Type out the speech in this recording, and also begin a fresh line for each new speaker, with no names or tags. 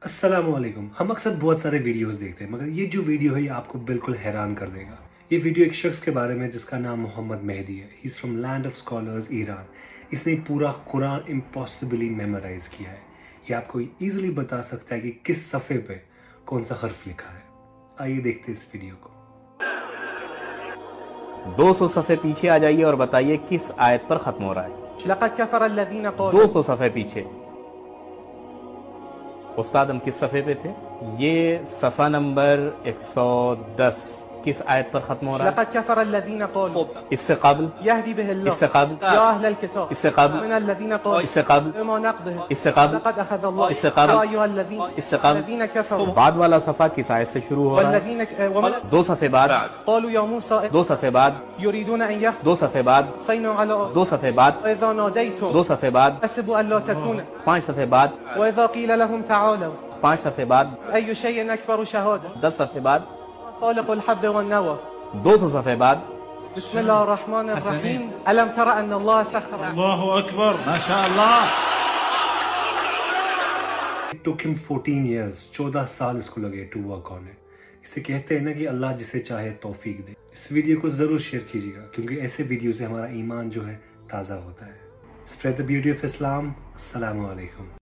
अस्सलाम वालेकुम। हम अक्सर बहुत सारे वीडियोस देखते हैं, मगर ये जो वीडियो है ये आपको बिल्कुल हैरान कर देगा। ये वीडियो एक शख्स के बारे में जिसका नाम मोहम्मद मेहदी है। He is from land of scholars Iran. इसने पूरा कुरान इम्पॉसिबली मेमोराइज किया है। ये आपको इजीली बता सकता है कि किस सफ़े पे कौन सा हर्फ लिखा है। आइए देखते हैं इस वीडियो को।
200 सफ़े पीछे आ जाइए और बताइए किस आयत पर खत्म हो रहा है। 200 सफ़े पीछे। उस्ताद हम किस सफ़े पे थे? ये सफ़ा नंबर 110 किस आयत पर खत्म हो रहा है? इससे काबिल, इससे काबिल, इससे काबिल, इससे काबिल, इससे काबिल, इससे काबिल, इससे काबिल। बाद वाला सफ़ा किस आयत से शुरू हो रहा है? 2 सफ़े बाद, 2 सफ़े बाद, 2 सफ़े बाद, 2 सफ़े बाद, 2 सफ़े बाद, 5 सफ़े बाद, 5 सफ़े बाद, 10 सफ़े बाद, 200 सफ़े बाद।
बिस्मिल्लाहिर्रहमानिर्रहीम। अलम तरा अन्न अल्लाह सख्खर। अल्लाहु अकबर, माशाअल्लाह।
It took him 14 years, 14 साल इसको लगे to work on it। इसे कहते हैं ना कि अल्लाह जिसे चाहे तौफीक दे। इस वीडियो को जरूर शेयर कीजिएगा, क्योंकि ऐसे वीडियो से हमारा ईमान जो है ताज़ा होता है। Spread the beauty of Islam। अस्सलामु अलैकुम।